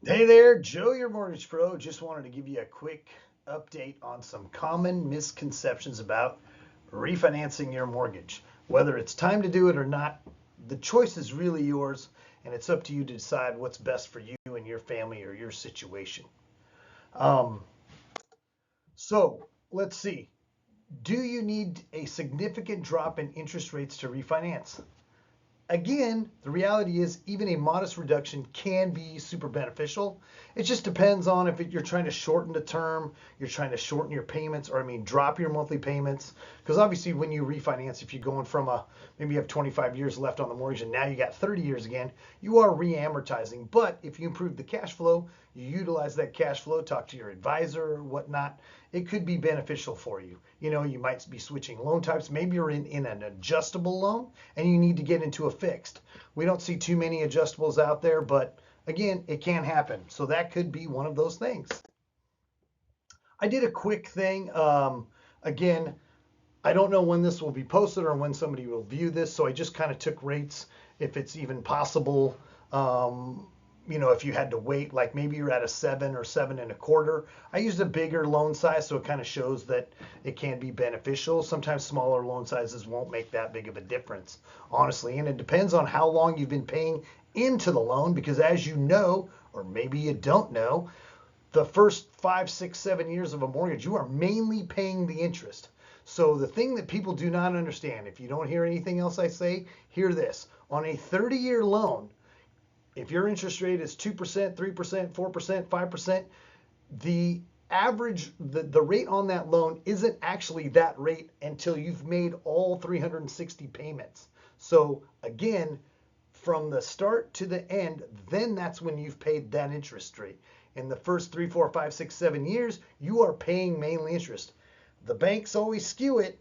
Hey there, Joe, your mortgage pro. Just wanted to give you a quick update on some common misconceptions about refinancing your mortgage. Whether it's time to do it or not, the choice is really yours, and it's up to you to decide what's best for you and your family or your situation. Um, so let's see. Do you need a significant drop in interest rates to refinance? Again, the reality is even a modest reduction can be super beneficial. It just depends on if you're trying to shorten the term, you're trying to shorten your payments, or drop your monthly payments. Because obviously, when you refinance, if you're going from maybe you have 25 years left on the mortgage and now you got 30 years again, you are re-amortizing. But if you improve the cash flow, you utilize that cash flow, talk to your advisor or whatnot, it could be beneficial for you. You might be switching loan types. Maybe you're in an adjustable loan and you need to get into a fixed. We don't see too many adjustables out there, but again, it can happen. So that could be one of those things. I did a quick thing. Again, I don't know when this will be posted or when somebody will view this, so I just kind of took rates if it's even possible. If you had to wait, like maybe you're at a 7 or 7 1/4. I used a bigger loan size, so it kind of shows that it can be beneficial. Sometimes smaller loan sizes won't make that big of a difference, honestly. And it depends on how long you've been paying into the loan, because as you know, or maybe you don't know, the first 5, 6, 7 years of a mortgage, you are mainly paying the interest. So the thing that people do not understand, if you don't hear anything else I say, hear this. On a 30-year loan, if your interest rate is 2%, 3%, 4%, 5%, the the rate on that loan isn't actually that rate until you've made all 360 payments. So again, from the start to the end, then that's when you've paid that interest rate. In the first 3, 4, 5, 6, 7 years, you are paying mainly interest. The banks always skew it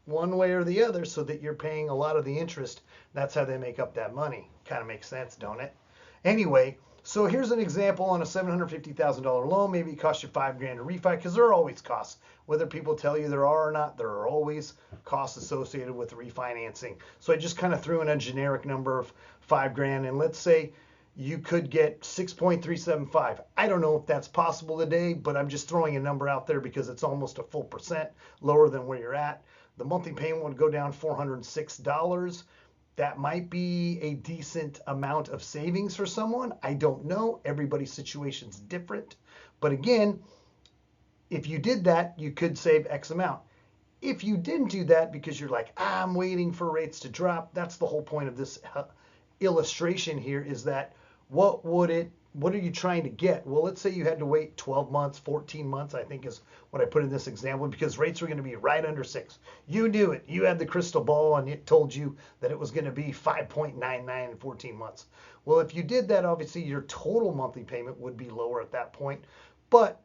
one way or the other so that you're paying a lot of the interest. That's how they make up that money. Kind of makes sense, don't it? Anyway, so here's an example on a $750,000 loan. Maybe it costs you $5,000 to refi, because there are always costs. Whether people tell you there are or not, there are always costs associated with refinancing. So I just kind of threw in a generic number of $5,000, and let's say you could get 6.375. I don't know if that's possible today, but I'm just throwing a number out there because it's almost a full percent lower than where you're at. The monthly payment would go down $406. That might be a decent amount of savings for someone. I don't know. Everybody's situation's different. But again, if you did that, you could save X amount. If you didn't do that because you're like, I'm waiting for rates to drop, that's the whole point of this illustration here, is that what are you trying to get? Well, let's say you had to wait 12 months, 14 months, I think is what I put in this example, because rates were going to be right under 6. You knew it. You had the crystal ball and it told you that it was going to be 5.99 in 14 months. Well, if you did that, obviously your total monthly payment would be lower at that point, but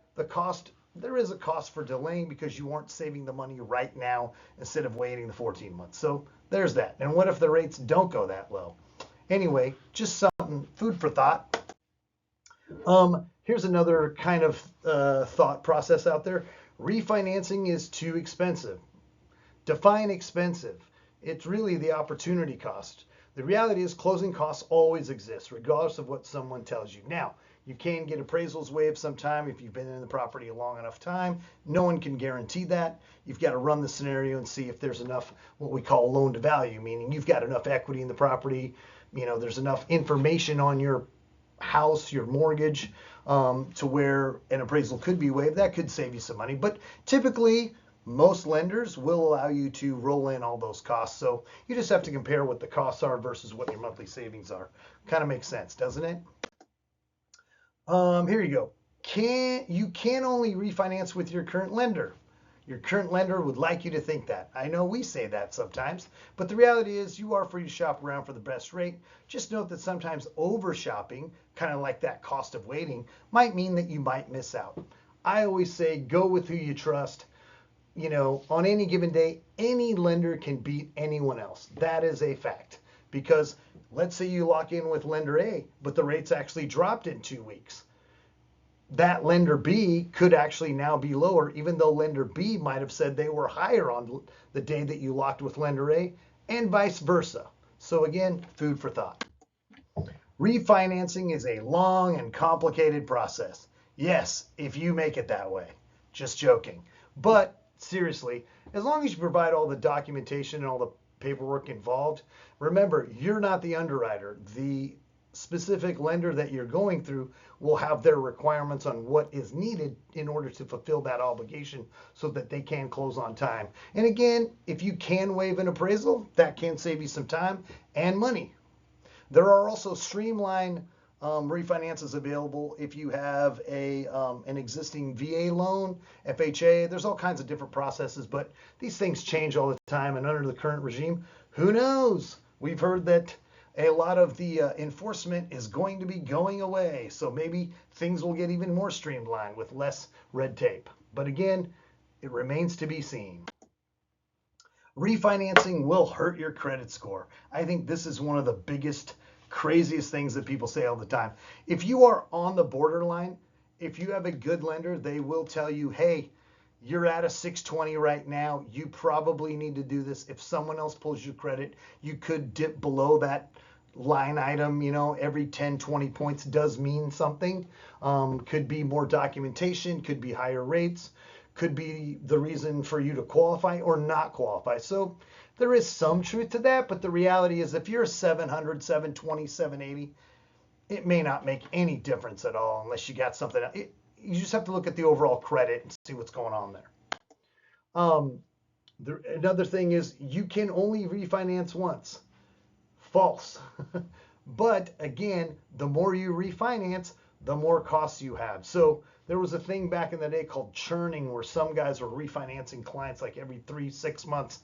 there is a cost for delaying because you weren't saving the money right now instead of waiting the 14 months. So there's that. And what if the rates don't go that low? Anyway, just something, food for thought. Here's another kind of thought process out there. Refinancing is too expensive. Define expensive. It's really the opportunity cost. The reality is closing costs always exist, regardless of what someone tells you. Now, you can get appraisals waived sometime if you've been in the property a long enough time. No one can guarantee that. You've got to run the scenario and see if there's enough what we call loan to value, meaning you've got enough equity in the property. There's enough information on your house, your mortgage, to where an appraisal could be waived. That could save you some money. But typically, most lenders will allow you to roll in all those costs. So you just have to compare what the costs are versus what your monthly savings are. Kind of makes sense, doesn't it? Here you go. You can only refinance with your current lender. Your current lender would like you to think that. I know we say that sometimes, but the reality is you are free to shop around for the best rate. Just note that sometimes over shopping, kind of like that cost of waiting, might mean that you might miss out. I always say go with who you trust. On any given day, any lender can beat anyone else. That is a fact. Because let's say you lock in with lender A, but the rates actually dropped in 2 weeks. That lender B could actually now be lower, even though lender B might have said they were higher on the day that you locked with lender A, and vice versa. So again, food for thought. Refinancing is a long and complicated process. Yes, if you make it that way. Just joking. But seriously, as long as you provide all the documentation and all the paperwork involved, remember, you're not the underwriter. The specific lender that you're going through will have their requirements on what is needed in order to fulfill that obligation so that they can close on time. And again, if you can waive an appraisal, that can save you some time and money. There are also streamlined refinances available if you have an existing VA loan, FHA. There's all kinds of different processes, but these things change all the time. And under the current regime, who knows? We've heard that a lot of the enforcement is going to be going away. So maybe things will get even more streamlined with less red tape. But again, it remains to be seen. Refinancing will hurt your credit score. I think this is one of the biggest, craziest things that people say all the time. If you are on the borderline, if you have a good lender, they will tell you, hey, you're at a 620 right now. You probably need to do this. If someone else pulls your credit, you could dip below that line item. Every 10, 20 points does mean something. Could be more documentation, could be higher rates, could be the reason for you to qualify or not qualify. So there is some truth to that, but the reality is if you're 700, 720, 780, it may not make any difference at all unless you got something. You just have to look at the overall credit and see what's going on there. Another thing is you can only refinance once. False. But again, the more you refinance, the more costs you have. So there was a thing back in the day called churning where some guys were refinancing clients like every 3-6 months.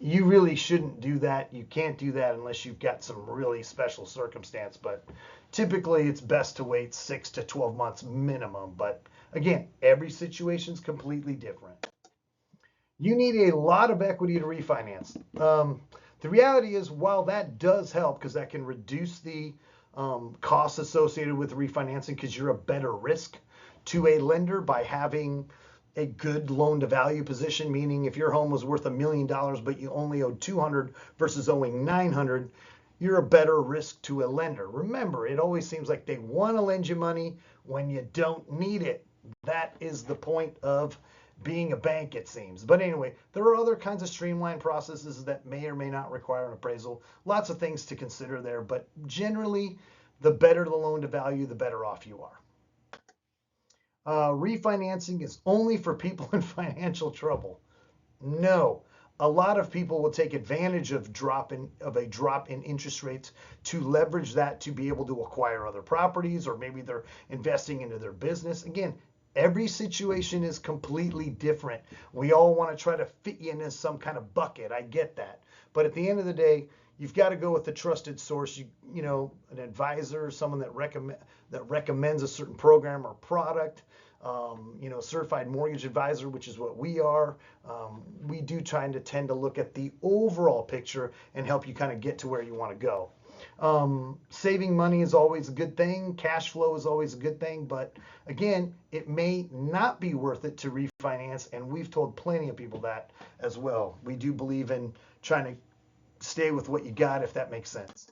You really shouldn't do that. You can't do that unless you've got some really special circumstance. But typically it's best to wait 6 to 12 months minimum. But again, every situation is completely different. You need a lot of equity to refinance. The reality is, while that does help because that can reduce the costs associated with refinancing because you're a better risk to a lender by having a good loan to value position, meaning if your home was worth $1 million but you only owed 200 versus owing 900, you're a better risk to a lender. Remember, it always seems like they want to lend you money when you don't need it. That is the point of being a bank, it seems. But anyway, there are other kinds of streamlined processes that may or may not require an appraisal. Lots of things to consider there, but generally, the better the loan to value, the better off you are. Refinancing is only for people in financial trouble. No. A lot of people will take advantage of a drop in interest rates to leverage that to be able to acquire other properties, or maybe they're investing into their business. Again, every situation is completely different. We all want to try to fit you into some kind of bucket. I get that. But at the end of the day, you've got to go with the trusted source, an advisor, someone that recommends a certain program or product, certified mortgage advisor, which is what we are. We do tend to look at the overall picture and help you kind of get to where you want to go. Saving money is always a good thing. Cash flow is always a good thing. But again, it may not be worth it to refinance. And we've told plenty of people that as well. We do believe in trying to stay with what you got, if that makes sense.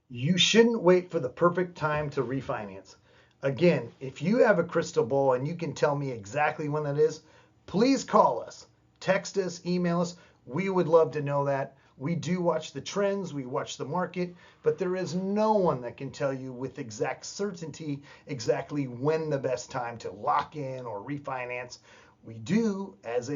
You shouldn't wait for the perfect time to refinance. Again, if you have a crystal ball and you can tell me exactly when that is, please call us, text us, email us. We would love to know that. We do watch the trends, we watch the market, but there is no one that can tell you with exact certainty exactly when the best time to lock in or refinance. We do, as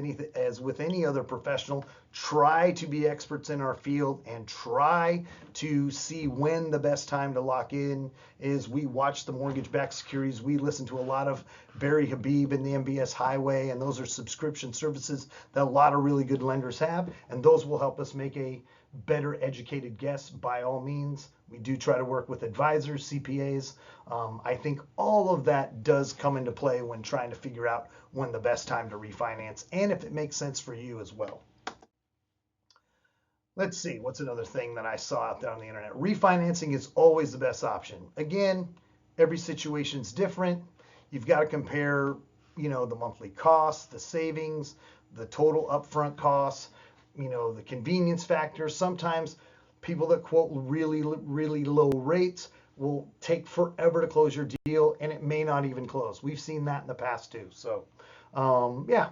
with any other professional, try to be experts in our field and try to see when the best time to lock in is. We watch the mortgage-backed securities. We listen to a lot of Barry Habib and the MBS Highway, and those are subscription services that a lot of really good lenders have, and those will help us make a better educated guess. By all means, we do try to work with advisors, CPAs. I think all of that does come into play when trying to figure out when the best time to refinance and if it makes sense for you as well. Let's see, what's another thing that I saw out there on the internet? Refinancing is always the best option. Again, every situation is different. You've got to compare, the monthly costs, the savings, the total upfront costs, the convenience factor. Sometimes People that quote really, really low rates will take forever to close your deal, and it may not even close. We've seen that in the past too. So, yeah,